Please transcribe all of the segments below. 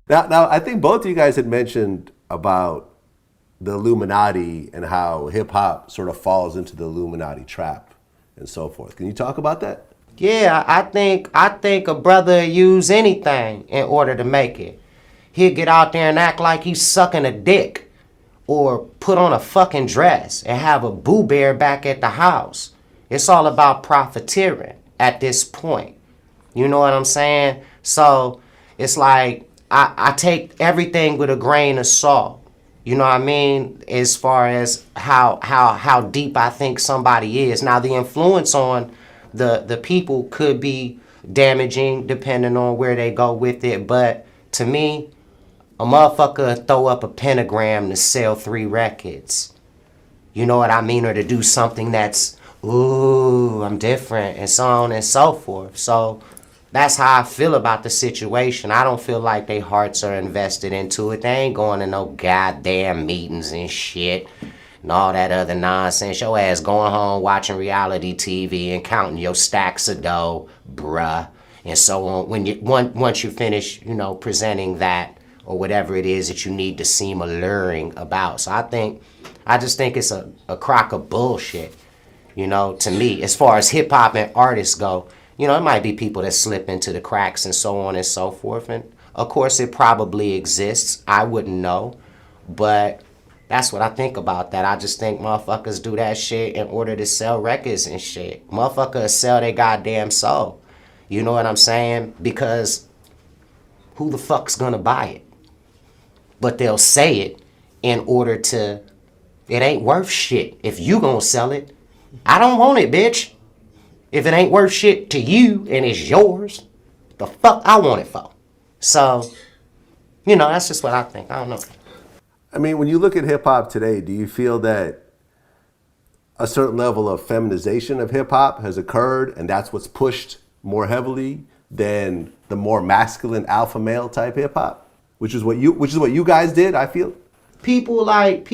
Now, I think both of you guys had mentioned about the Illuminati and how hip hop sort of falls into the Illuminati trap and so forth. Can you talk about that? Yeah, I think a brother use anything in order to make it. He'll get out there and act like he's sucking a dick, or put on a fucking dress and have a boo bear back at the house. It's all about profiteering at this point. You know what I'm saying? So it's like I take everything with a grain of salt. You know what I mean? As far as how deep I think somebody is. Now the influence on the people could be damaging depending on where they go with it. But to me, a motherfucker throw up a pentagram to sell 3 records. You know what I mean? Or to do something that's, ooh, I'm different, and so on and so forth. So that's how I feel about the situation. I don't feel like their hearts are invested into it. They ain't going to no goddamn meetings and shit and all that other nonsense. Your ass going home watching reality TV and counting your stacks of dough, bruh, and so on. Once you finish, presenting that or whatever it is that you need to seem alluring about. So I just think it's a crock of bullshit, to me. As far as hip hop and artists go, it might be people that slip into the cracks and so on and so forth. And of course, it probably exists. I wouldn't know. But that's what I think about that. I just think motherfuckers do that shit in order to sell records and shit. Motherfuckers sell their goddamn soul. You know what I'm saying? Because who the fuck's gonna buy it? But they'll say it in order to, it ain't worth shit. If you gonna sell it, I don't want it, bitch. If it ain't worth shit to you and it's yours, the fuck I want it for. So, that's just what I think. I don't know. I mean, when you look at hip hop today, do you feel that a certain level of feminization of hip hop has occurred and that's what's pushed more heavily than the more masculine alpha male type hip hop? Which is what you guys did, I feel. People like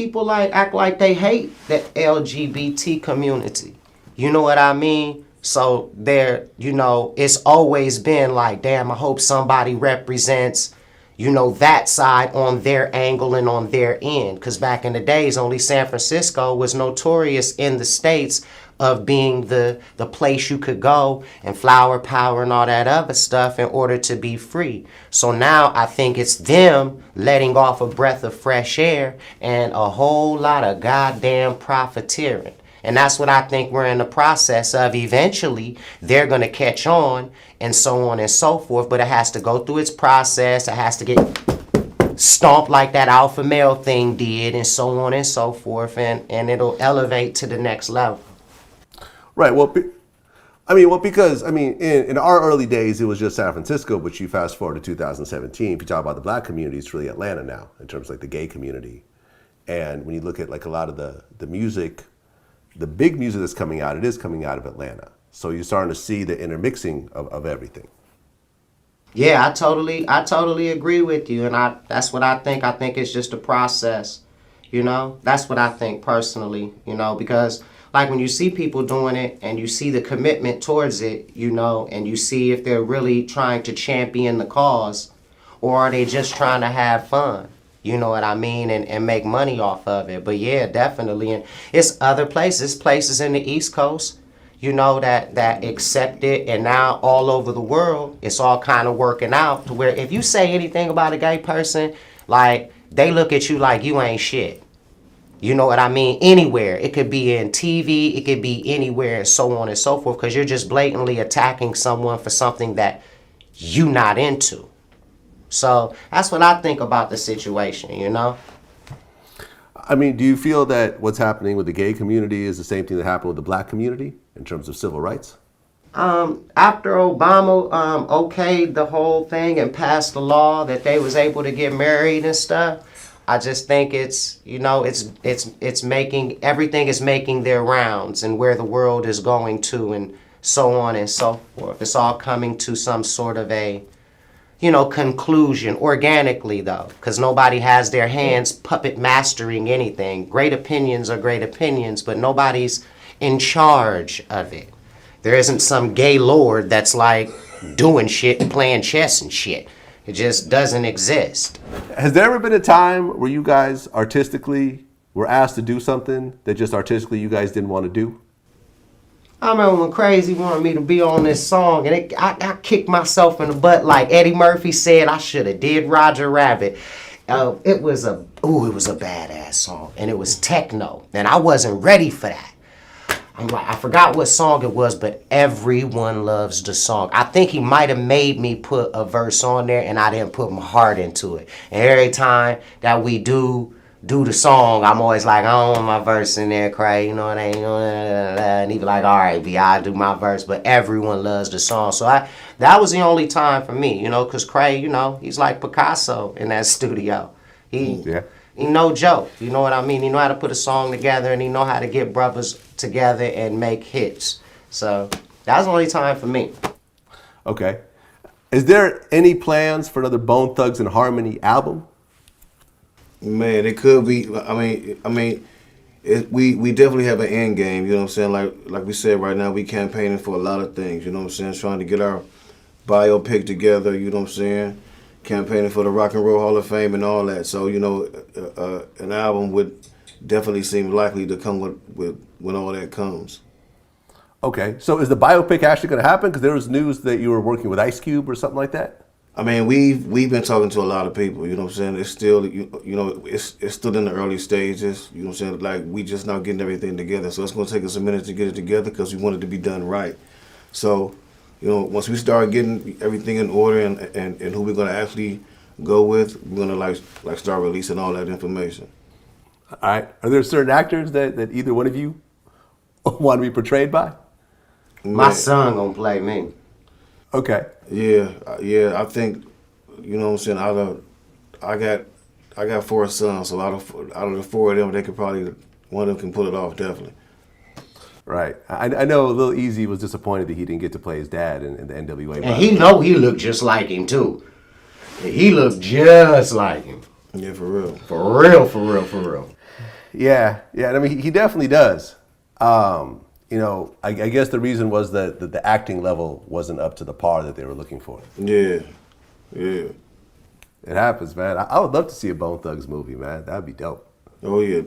act like they hate the LGBT community. You know what I mean? So it's always been like, damn, I hope somebody represents, that side on their angle and on their end. Because back in the days, only San Francisco was notorious in the States of being the place you could go and flower power and all that other stuff in order to be free. So now I think it's them letting off a breath of fresh air and a whole lot of goddamn profiteering. And that's what I think we're in the process of. Eventually, they're going to catch on and so on and so forth. But it has to go through its process. It has to get stomped like that alpha male thing did and so on and so forth. And it'll elevate to the next level. Right. Well, because in our early days, it was just San Francisco. But you fast forward to 2017, if you talk about the black community, it's really Atlanta now in terms of like the gay community. And when you look at like a lot of the music, the big music that's coming out, it is coming out of Atlanta. So you're starting to see the intermixing of everything. Yeah, I totally agree with you. And that's what I think. I think it's just a process. That's what I think personally, because like when you see people doing it and you see the commitment towards it, and you see if they're really trying to champion the cause or are they just trying to have fun. You know what I mean? And make money off of it. But yeah, definitely. And it's other places in the East Coast, that accept it. And now all over the world, it's all kind of working out to where if you say anything about a gay person, like they look at you like you ain't shit. You know what I mean? Anywhere. It could be in TV. It could be anywhere and so on and so forth because you're just blatantly attacking someone for something that you not into. So that's what I think about the situation, I mean, do you feel that what's happening with the gay community is the same thing that happened with the black community in terms of civil rights? After Obama okayed the whole thing and passed the law that they was able to get married and stuff, I just think it's making, everything is making their rounds and where the world is going to and so on and so forth. It's all coming to some sort of a conclusion organically though, because nobody has their hands puppet mastering anything. Great opinions are great opinions, but nobody's in charge of it. There isn't some gay lord that's like doing shit and playing chess and shit. It just doesn't exist. Has there ever been a time where you guys artistically were asked to do something that just artistically you guys didn't want to do? I remember when Crazy wanted me to be on this song, and I kicked myself in the butt like Eddie Murphy said I should have did Roger Rabbit. It was a badass song, and it was techno, and I wasn't ready for that. I'm like, I forgot what song it was, but everyone loves the song. I think he might have made me put a verse on there, and I didn't put my heart into it. And every time that we do the song, I'm always like, I don't want my verse in there, Craig. You know what I mean? And he be like, all right, B, I'll do my verse. But everyone loves the song. So that was the only time for me, you know, because Craig, you know, he's like Picasso in that studio. He no joke. You know what I mean? He know how to put a song together, and he know how to get brothers together and make hits. So that was the only time for me. Okay. Is there any plans for another Bone Thugs and Harmony album? Man, it could be. We definitely have an end game. You know what I'm saying? Like we said, right now we campaigning for a lot of things. You know what I'm saying? Trying to get our biopic together. You know what I'm saying? Campaigning for the Rock and Roll Hall of Fame and all that. So you know, an album would definitely seem likely to come with when all that comes. Okay. So is the biopic actually going to happen? Because there was news that you were working with Ice Cube or something like that. I mean, we've been talking to a lot of people. You know what I'm saying? It's still it's still in the early stages. You know what I'm saying? Like we just now getting everything together. So it's going to take us a minute to get it together because we want it to be done right. So, you know, once we start getting everything in order and who we're going to actually go with, we're going to like start releasing all that information. All right. Are there certain actors that either one of you want to be portrayed by? My son gonna play me. Okay. Yeah. I think, you know what I'm saying. I got 4 sons, so out of the 4 of them, they could probably one of them can pull it off definitely. Right. I know Lil Easy was disappointed that he didn't get to play his dad in the NWA. And he know he looked just like him too. He looked just like him. Yeah, for real. For real. Yeah. I mean, he definitely does. You know, I guess the reason was that the acting level wasn't up to the par that they were looking for. Yeah. It happens, man. I would love to see a Bone Thugs movie, man. That'd be dope. Oh yeah.